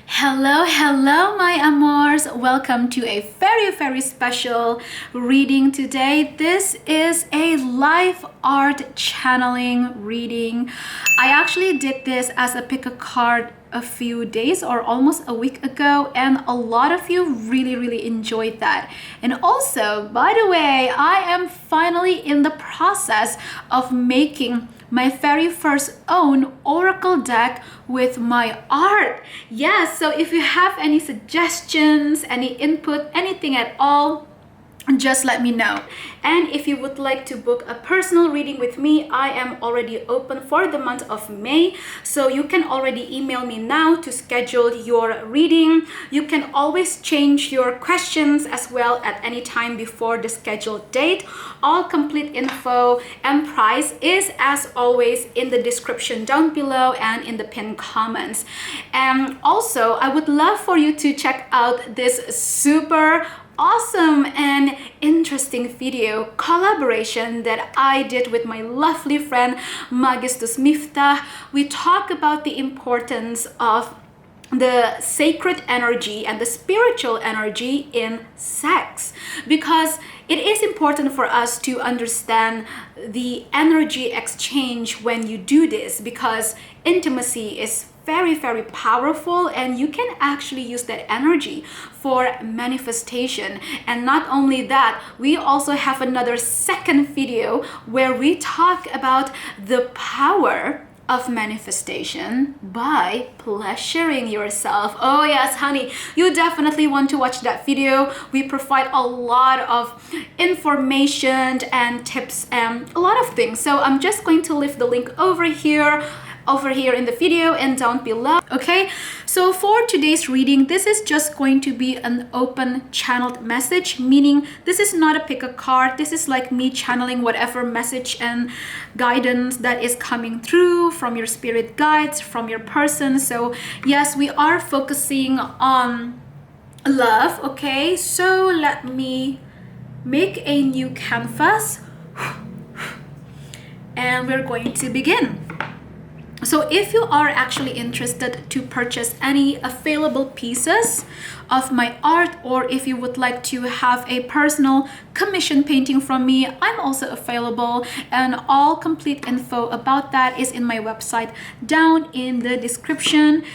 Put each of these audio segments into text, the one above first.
Hello, hello, my amors. Welcome to a very special reading today. This is a live art channeling reading. I actually did this as a pick a card a few days or almost a week ago, and a lot of you really enjoyed that. And also, by the way, I am finally in the process of making my very first own oracle deck with my art. Yes, so if you have any suggestions, any input, anything at all, just let me know. And if you would like to book a personal reading with me, I am already open for the month of May, so you can already email me now to schedule your reading. You can always change your questions as well at any time before the scheduled date. All complete info and price is as always in the description down below and in the pinned comments. And also, I would love for you to check out this super awesome and interesting video collaboration that I did with my lovely friend Magistus Miftah. We talk about the importance of the sacred energy and the spiritual energy in sex, because it is important for us to understand the energy exchange when you do this, because intimacy is very powerful, and you can actually use that energy for manifestation. And not only that, we also have another second video where we talk about the power of manifestation by pleasuring yourself. Oh yes, honey, you definitely want to watch that video. We provide a lot of information and tips and a lot of things. So I'm just going to leave the link over here in the video and down below. Okay, so for today's reading, this is just going to be an open channeled message, meaning this is not a pick a card. This is like me channeling whatever message and guidance that is coming through from your spirit guides, from your person. So yes, we are focusing on love. Okay, so let me make a new canvas and we're going to begin. So if you are actually interested to purchase any available pieces of my art, or if you would like to have a personal commission painting from me, I'm also available, and all complete info about that is in my website down in the description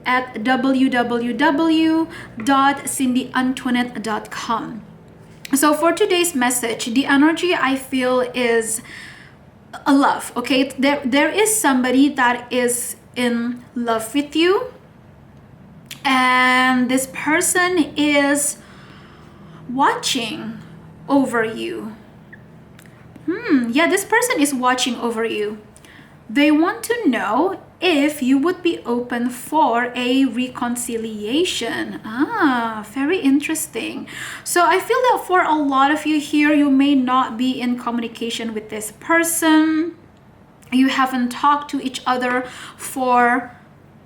at www.cindyantoinette.com. So for today's message, the energy I feel is a love. Okay, there is somebody that is in love with you, and this person is watching over you. Yeah, this person is watching over you. They want to know if you would be open for a reconciliation. Very interesting. So I feel that for a lot of you here, you may not be in communication with this person. You haven't talked to each other for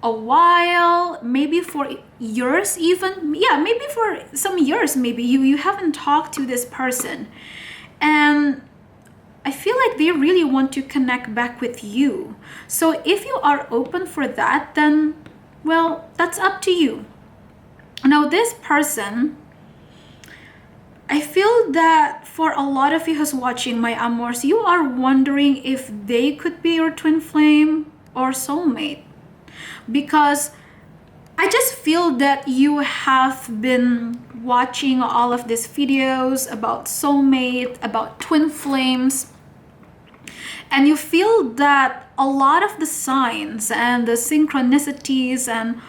a while, maybe for years even. Yeah, maybe for some years, maybe you haven't talked to this person. And I feel like they really want to connect back with you. So if you are open for that, then, well, that's up to you. Now, this person, I feel that for a lot of you who's watching, my amors, you are wondering if they could be your twin flame or soulmate. Because I just feel that you have been watching all of these videos about soulmate, about twin flames, and you feel that a lot of the signs and the synchronicities and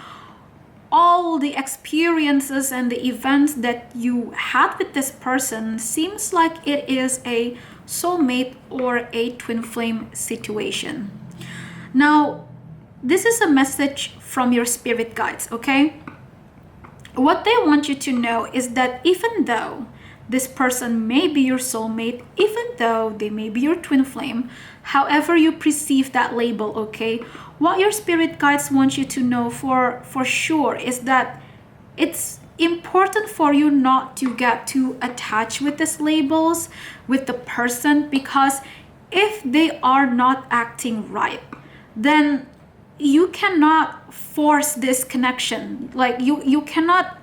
all the experiences and the events that you had with this person seems like it is a soulmate or a twin flame situation. Now, this is a message from your spirit guides, okay? What they want you to know is that even though this person may be your soulmate, even though they may be your twin flame, however you perceive that label, okay? What your spirit guides want you to know for sure is that it's important for you not to get too attached with these labels, with the person, because if they are not acting right, then you cannot force this connection. Like you cannot,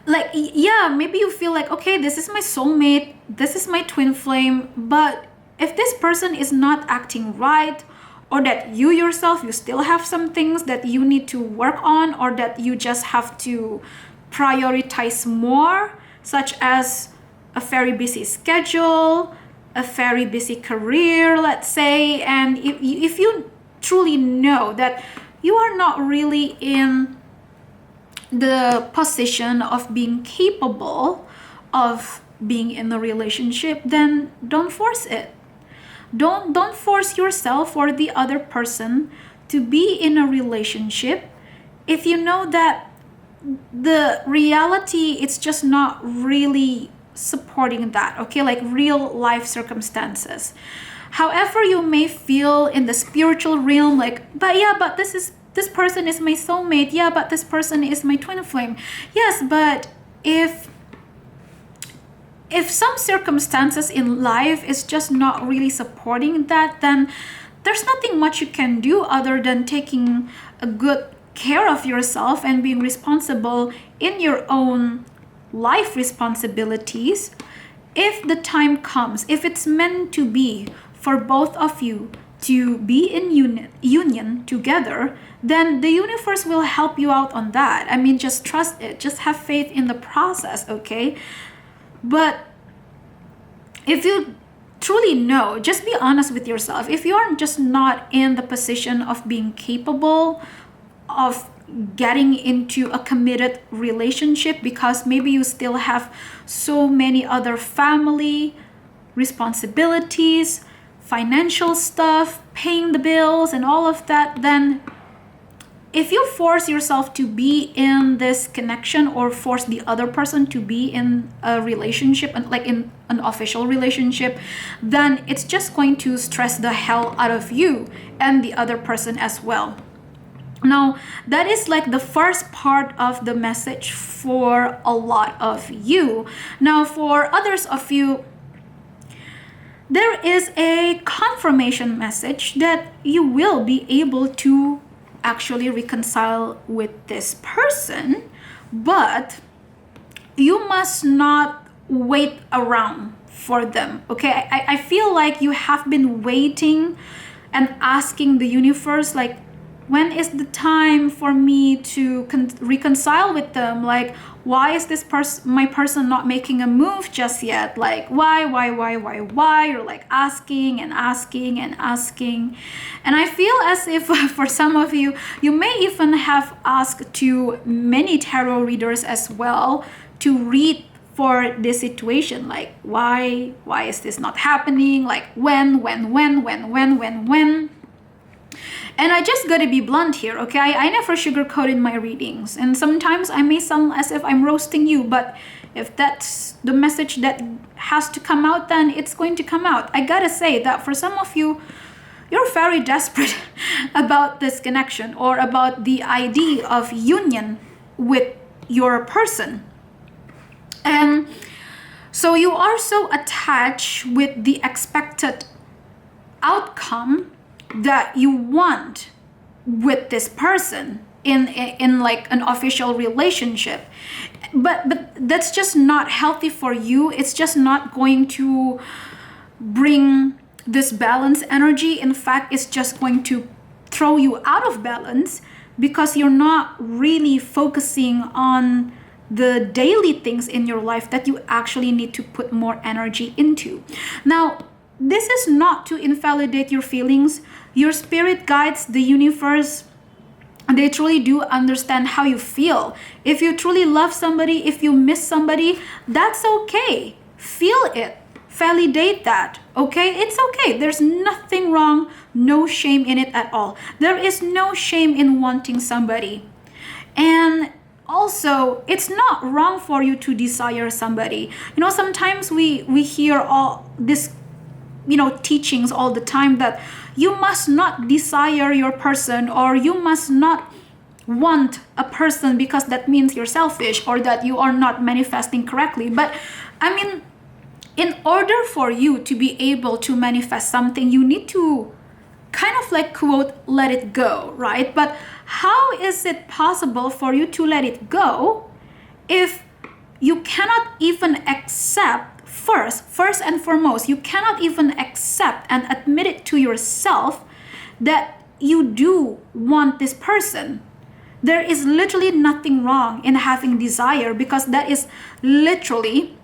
like, yeah, maybe you feel like, okay, this is my soulmate, this is my twin flame, but if this person is not acting right, or that you yourself, you still have some things that you need to work on, or that you just have to prioritize more, such as a very busy schedule, a very busy career, let's say, and if you truly know that you are not really in the position of being capable of being in a relationship, then don't force it. Don't force yourself or the other person to be in a relationship if you know that the reality, it's just not really supporting that, okay? Like real life circumstances. However you may feel in the spiritual realm, like, but yeah, but this person is my soulmate, yeah, but this person is my twin flame. Yes, but if some circumstances in life is just not really supporting that, then there's nothing much you can do other than taking a good care of yourself and being responsible in your own life responsibilities. If the time comes, if it's meant to be for both of you to be in union together, then the universe will help you out on that. I mean, just trust it, just have faith in the process, okay? But if you truly know, just be honest with yourself. If you are just not in the position of being capable of getting into a committed relationship, because maybe you still have so many other family responsibilities, financial stuff, paying the bills and all of that, then if you force yourself to be in this connection, or force the other person to be in a relationship, like in an official relationship, then it's just going to stress the hell out of you and the other person as well. Now, that is like the first part of the message for a lot of you. Now, for others of you, there is a confirmation message that you will be able to actually reconcile with this person, but you must not wait around for them, okay? I feel like you have been waiting and asking the universe, like, when is the time for me to reconcile with them? Like, why is this my person not making a move just yet? Like, why? You're like asking and asking and asking. And I feel as if for some of you, you may even have asked to many tarot readers as well to read for this situation. Like, why is this not happening? Like, when? And I just gotta be blunt here, okay? I never sugarcoat in my readings. And sometimes I may sound as if I'm roasting you, but if that's the message that has to come out, then it's going to come out. I gotta say that for some of you, you're very desperate about this connection, or about the idea of union with your person. And so you are so attached with the expected outcome that you want with this person in like an official relationship, but that's just not healthy for you. It's just not going to bring this balance energy. In fact, it's just going to throw you out of balance, because you're not really focusing on the daily things in your life that you actually need to put more energy into. Now, this is not to invalidate your feelings. Your spirit guides, the universe, they truly do understand how you feel. If you truly love somebody, if you miss somebody, that's okay. Feel it. Validate that, okay? It's okay. There's nothing wrong, no shame in it at all. There is no shame in wanting somebody. And also, it's not wrong for you to desire somebody. You know, sometimes we hear all this, teachings all the time that you must not desire your person, or you must not want a person because that means you're selfish, or that you are not manifesting correctly. But I mean, in order for you to be able to manifest something, you need to kind of like quote, let it go, right? But how is it possible for you to let it go if you cannot even accept first and foremost, you cannot even accept and admit it to yourself that you do want this person? There is literally nothing wrong in having desire, because that is literally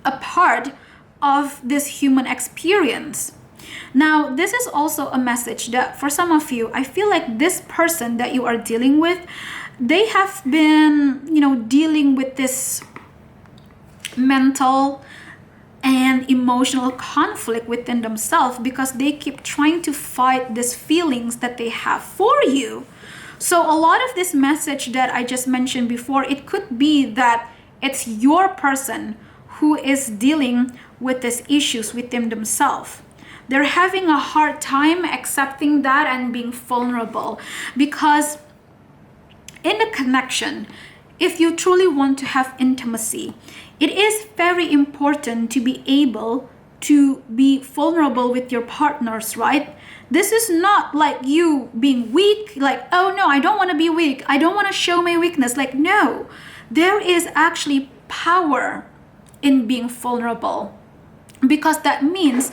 a part of this human experience. Now, this is also a message that for some of you, I feel like this person that you are dealing with, they have been, dealing with this mental and emotional conflict within themselves, because they keep trying to fight these feelings that they have for you. So a lot of this message that I just mentioned before, it could be that it's your person who is dealing with these issues within themselves. They're having a hard time accepting that and being vulnerable, because in a connection, if you truly want to have intimacy, it is very important to be able to be vulnerable with your partners, right? This is not like you being weak, like, oh no, I don't want to be weak, I don't want to show my weakness. Like, no, there is actually power in being vulnerable, because that means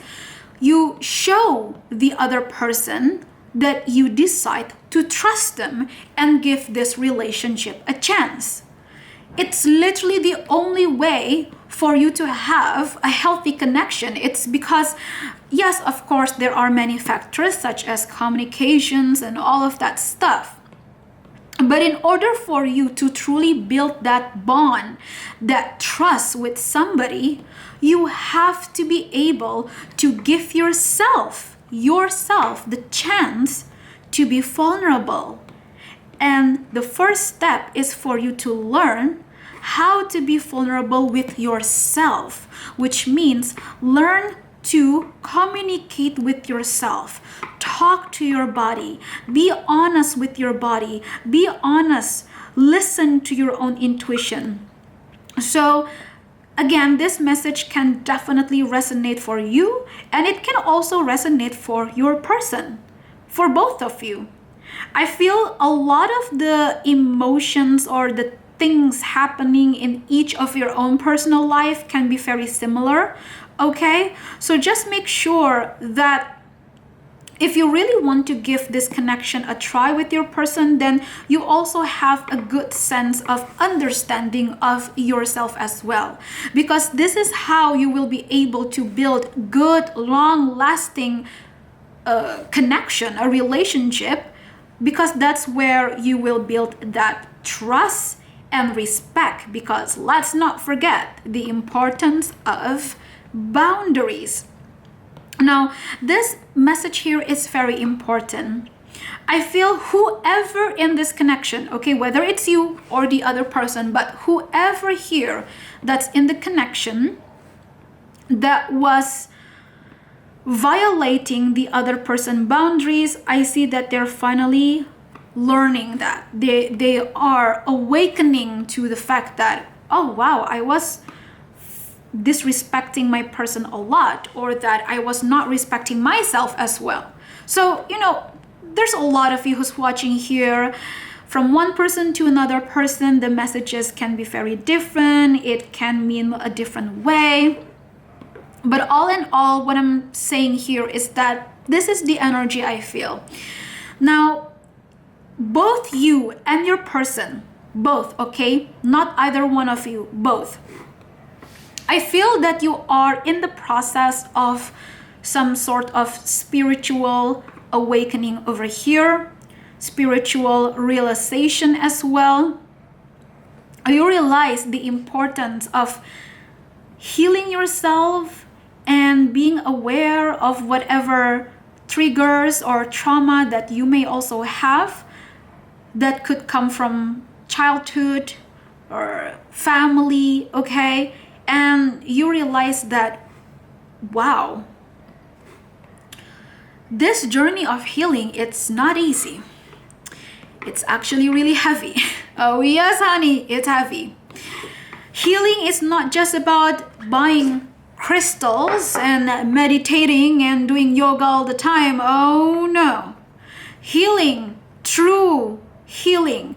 you show the other person that you decide to trust them and give this relationship a chance. It's literally the only way for you to have a healthy connection. It's because, yes, of course, there are many factors such as communications and all of that stuff. But in order for you to truly build that bond, that trust with somebody, you have to be able to give yourself the chance to be vulnerable. And the first step is for you to learn how to be vulnerable with yourself, which means learn to communicate with yourself. Talk to your body. Be honest with your body. Be honest. Listen to your own intuition. So again, this message can definitely resonate for you, and it can also resonate for your person, for both of you. I feel a lot of the emotions or the things happening in each of your own personal life can be very similar, okay? So just make sure that if you really want to give this connection a try with your person, then you also have a good sense of understanding of yourself as well. Because this is how you will be able to build good, long-lasting connection, a relationship, because that's where you will build that trust and respect. Because let's not forget the importance of boundaries. Now, this message here is very important. I feel whoever in this connection, okay, whether it's you or the other person, but whoever here that's in the connection that was violating the other person's boundaries, I see that they're finally learning that. They are awakening to the fact that, oh wow, I was disrespecting my person a lot, or that I was not respecting myself as well. So, there's a lot of you who's watching here. From one person to another person, the messages can be very different. It can mean a different way. But all in all, what I'm saying here is that this is the energy I feel. Now, both you and your person, both, okay? Not either one of you, both. I feel that you are in the process of some sort of spiritual awakening over here, spiritual realization as well. You realize the importance of healing yourself and being aware of whatever triggers or trauma that you may also have that could come from childhood or family, okay? And you realize that, wow, this journey of healing, it's not easy. It's actually really heavy. Oh yes, honey, it's heavy. Healing is not just about buying crystals and meditating and doing yoga all the time. Oh no. Healing, true healing,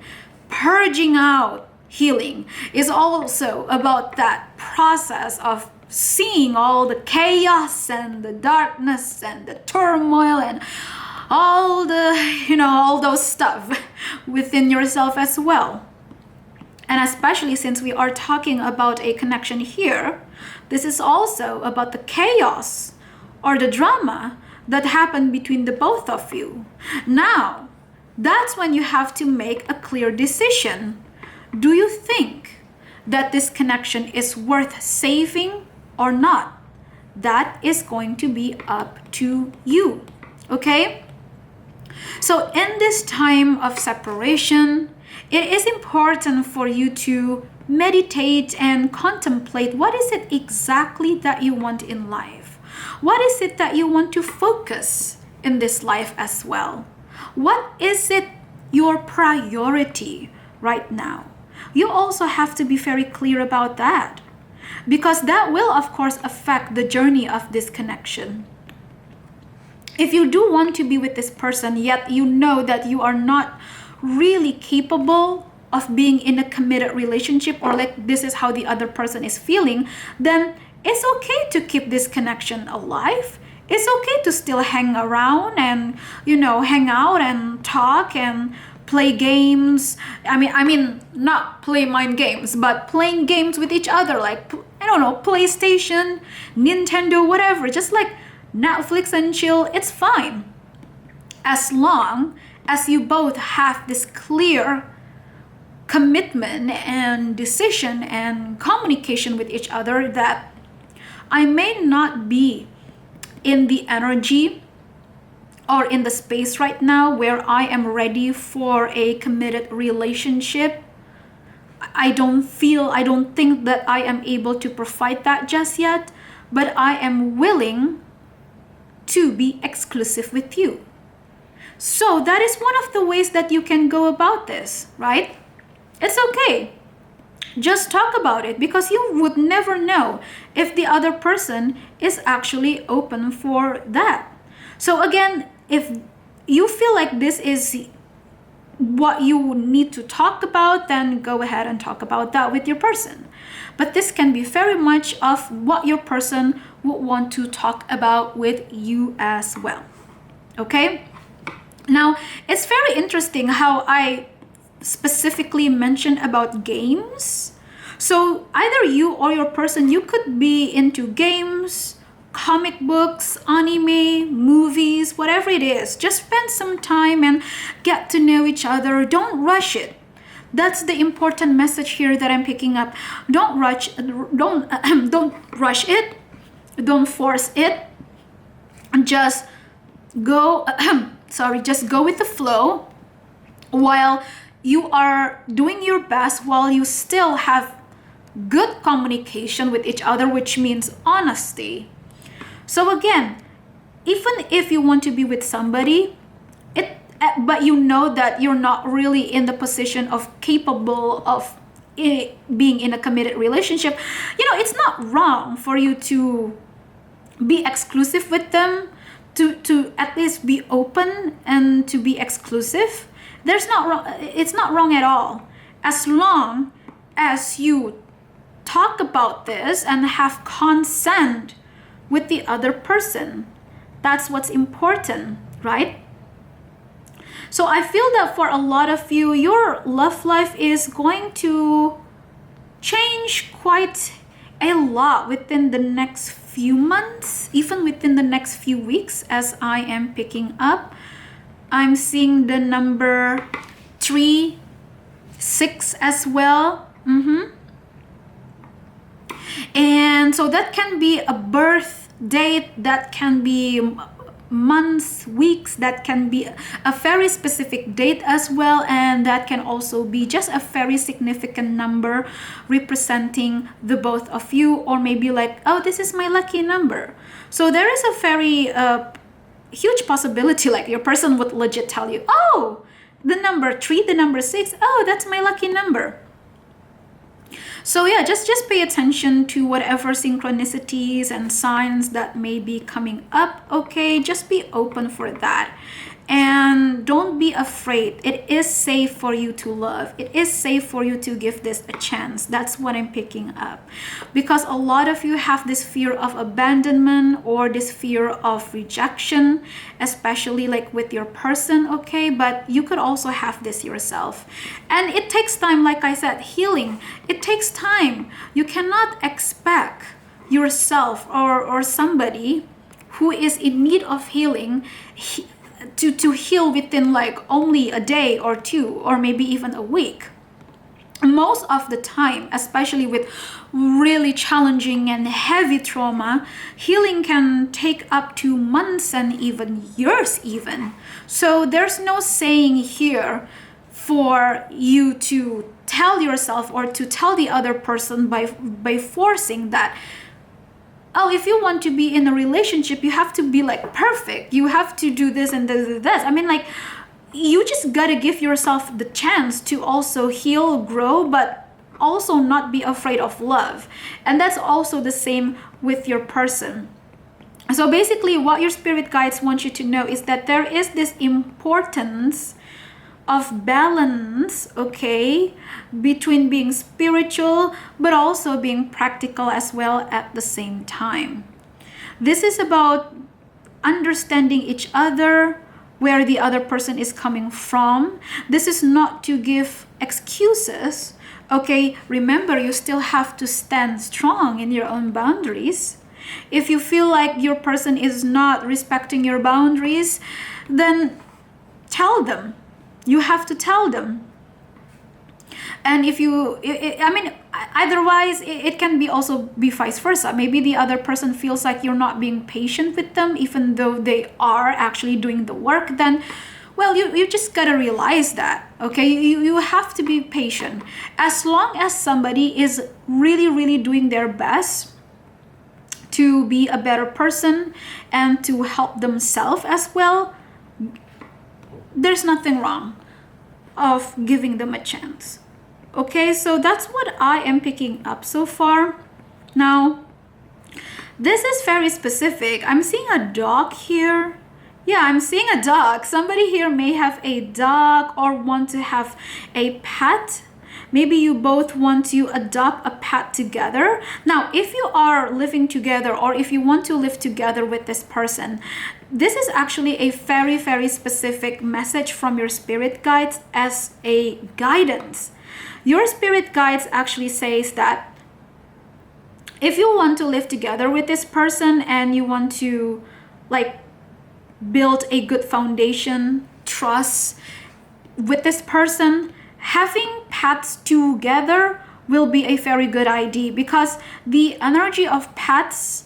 purging out healing is also about that process of seeing all the chaos and the darkness and the turmoil and all the, all those stuff within yourself as well. And especially since we are talking about a connection here, this is also about the chaos or the drama that happened between the both of you. Now, that's when you have to make a clear decision. Do you think that this connection is worth saving or not? That is going to be up to you, okay? So in this time of separation, it is important for you to meditate and contemplate what is it exactly that you want in life. What is it that you want to focus in this life as well? What is it your priority right now? You also have to be very clear about that, because that will of course affect the journey of this connection. If you do want to be with this person, yet you know that you are not really capable of being in a committed relationship, or like this is how the other person is feeling, then it's okay to keep this connection alive. It's okay to still hang around and, hang out and talk and play games. I mean, not play mind games, but playing games with each other, like, I don't know, PlayStation, Nintendo, whatever, just like Netflix and chill. It's fine. As long as you both have this clear commitment and decision and communication with each other that I may not be in the energy or in the space right now where I am ready for a committed relationship. I don't think that I am able to provide that just yet, but I am willing to be exclusive with you. So that is one of the ways that you can go about this, right? It's okay. Just talk about it, because you would never know if the other person is actually open for that. So again, if you feel like this is what you need to talk about, then go ahead and talk about that with your person. But this can be very much of what your person would want to talk about with you as well. Okay? Now, it's very interesting how I specifically mentioned about games. So either you or your person, you could be into games, comic books, anime, movies, whatever it is. Just spend some time and get to know each other. Don't rush it. That's the important message here that I'm picking up. Don't rush it. Don't force it. Just go just go with the flow while you are doing your best, while you still have good communication with each other, which means honesty. So again, even if you want to be with somebody, but you know that you're not really in the position of capable of being in a committed relationship, it's not wrong for you to be exclusive with them, to at least be open and to be exclusive. It's not wrong at all, as long as you talk about this and have consent with the other person. That's what's important, right? So I feel that for a lot of you, your love life is going to change quite a lot within the next few months, even within the next few weeks, as I am picking up. I'm seeing the number 3, 6 as well. And so that can be a birth date, that can be months, weeks, that can be a very specific date as well, and that can also be just a very significant number representing the both of you, or maybe like, oh, this is my lucky number. So there is a very huge possibility, like your person would legit tell you, oh, the number 3, the number 6, oh, that's my lucky number. So yeah, just pay attention to whatever synchronicities and signs that may be coming up, okay? Just be open for that. And don't be afraid. It is safe for you to love. It is safe for you to give this a chance. That's what I'm picking up. Because a lot of you have this fear of abandonment or this fear of rejection, especially like with your person, okay? But you could also have this yourself. And it takes time, like I said, healing. It takes time. You cannot expect yourself or somebody who is in need of healing to heal within like only a day or two, or maybe even a week. Most of the time, especially with really challenging and heavy trauma, healing can take up to months and even years even. So there's no saying here for you to tell yourself or to tell the other person by forcing that, oh, if you want to be in a relationship, you have to be like perfect. You have to do this and this and this. I mean, like, you just gotta give yourself the chance to also heal, grow, but also not be afraid of love. And that's also the same with your person. So basically, what your spirit guides want you to know is that there is this importance of balance, okay, between being spiritual but also being practical as well at the same time. This is about understanding each other, where the other person is coming from. This is not to give excuses, okay? Remember, you still have to stand strong in your own boundaries. If you feel like your person is not respecting your boundaries, then tell them. You have to tell them. And if you, I mean, otherwise it can be also be vice versa. Maybe the other person feels like you're not being patient with them, even though they are actually doing the work. Then, well, you just gotta realize that, okay? You have to be patient. As long as somebody is really doing their best to be a better person and to help themselves as well, there's nothing wrong of giving them a chance. Okay, so that's what I am picking up so far. Now, this is very specific. I'm seeing a dog here. Yeah, I'm seeing a dog. Somebody here may have a dog or want to have a pet. Maybe you both want to adopt a pet together. Now, if you are living together or if you want to live together with this person, this is actually a very specific message from your spirit guides as a guidance. Your spirit guides actually says that if you want to live together with this person and you want to like build a good foundation, trust with this person, having pets together will be a very good idea, because the energy of pets,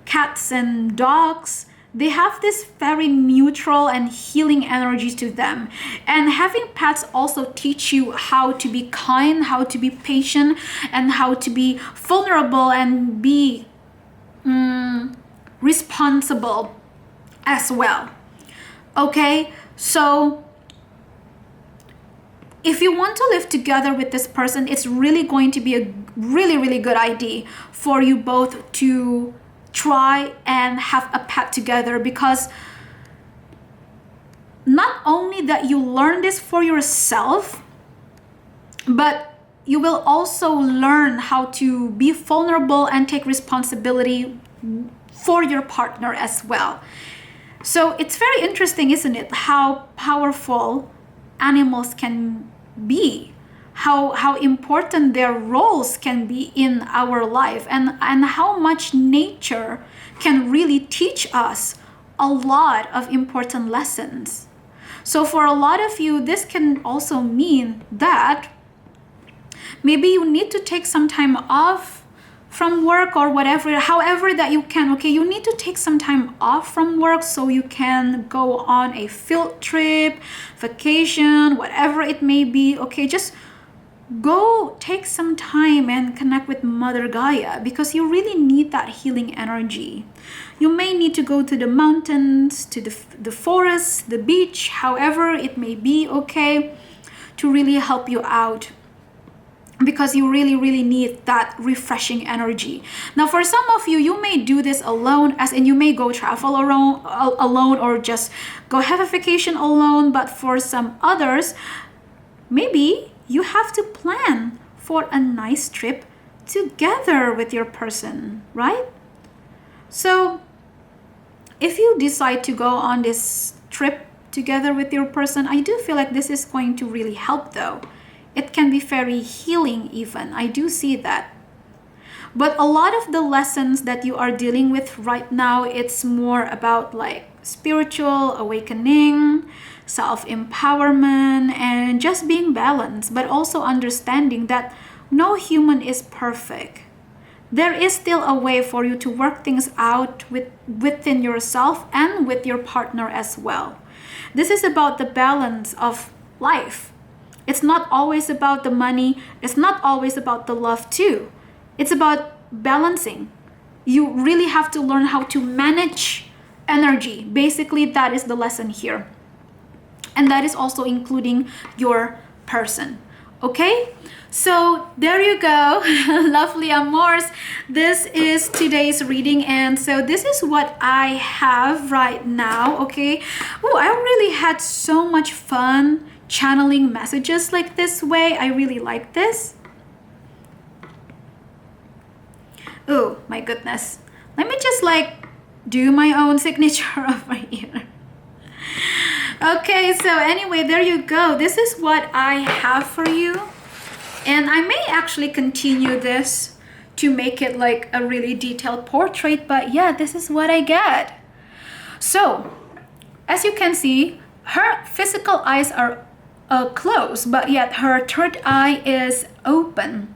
cats and dogs, they have this very neutral and healing energy to them. And having pets also teach you how to be kind, how to be patient, and how to be vulnerable and be responsible as well. Okay, so if you want to live together with this person, it's really going to be a really good idea for you both to try and have a pet together, because not only that you learn this for yourself, but you will also learn how to be vulnerable and take responsibility for your partner as well. So it's very interesting, isn't it, how powerful animals can be, how important their roles can be in our life, and how much nature can really teach us a lot of important lessons. So for a lot of you, this can also mean that maybe you need to take some time off from work or whatever, however that you can. Okay, you need to take some time off from work so you can go on a field trip, vacation, whatever it may be. Okay, just go take some time and connect with Mother Gaia, because you really need that healing energy. You may need to go to the mountains, to the forest, the beach, however it may be, okay, to really help you out. because you really need that refreshing energy. Now for some of you, you may do this alone, as in you may go travel around alone or just go have a vacation alone. But for some others, maybe you have to plan for a nice trip together with your person, right? So if you decide to go on this trip together with your person, I do feel like this is going to really help though. It can be very healing even. I do see that. But a lot of the lessons that you are dealing with right now, it's more about like spiritual awakening, self-empowerment, and just being balanced, but also understanding that no human is perfect. There is still a way for you to work things out within yourself and with your partner as well. This is about the balance of life. It's not always about the money. It's not always about the love too. It's about balancing. You really have to learn how to manage energy. Basically, that is the lesson here. And that is also including your person. Okay? So there you go, lovely amors. This is today's reading, and so this is what I have right now. Okay. Oh, I really had so much fun channeling messages like this way. I really like this. Oh my goodness. Let me just like do my own signature over here. Okay, so anyway, there you go. This is what I have for you. And I may actually continue this to make it like a really detailed portrait, but yeah, this is what I get. So, as you can see, her physical eyes are closed, but yet her third eye is open.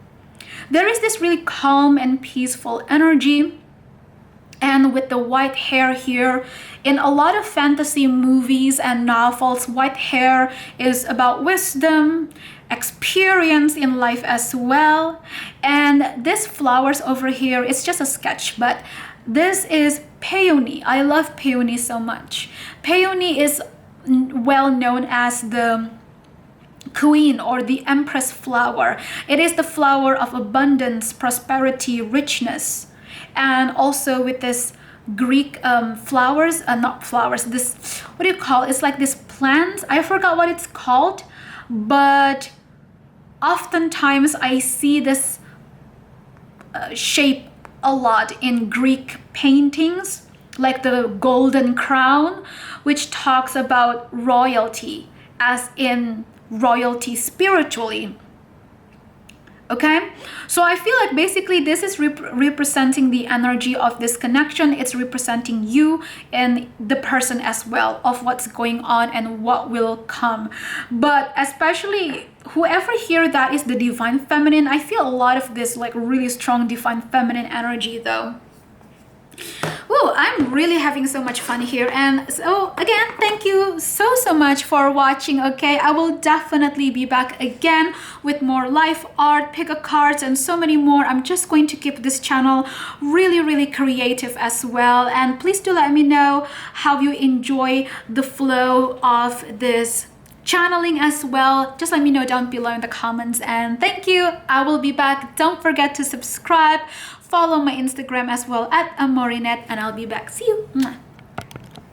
There is this really calm and peaceful energy. And with the white hair here, in a lot of fantasy movies and novels, white hair is about wisdom, experience in life as well. And this flowers over here, it's just a sketch, but this is peony. I love peony so much. Peony is well known as the queen or the empress flower. It is the flower of abundance, prosperity, richness. And also with this Greek flowers, not flowers, this, what do you call it? It's like this plant. I forgot what it's called, but oftentimes I see this shape a lot in Greek paintings, like the golden crown, which talks about royalty, as in royalty spiritually. Okay, so I feel like basically this is representing the energy of this connection. It's representing you and the person as well, of what's going on and what will come. But especially whoever here that is the divine feminine, I feel a lot of this like really strong divine feminine energy though. Ooh, I'm really having so much fun here. And so again, thank you so much for watching. Okay, I will definitely be back again with more life art, pick a cards, and so many more. I'm just going to keep this channel really creative as well. And please do let me know how you enjoy the flow of this channeling as well. Just let me know down below in the comments. And thank you. I will be back. Don't forget to subscribe. Follow my Instagram as well at amourinette, and I'll be back. See you.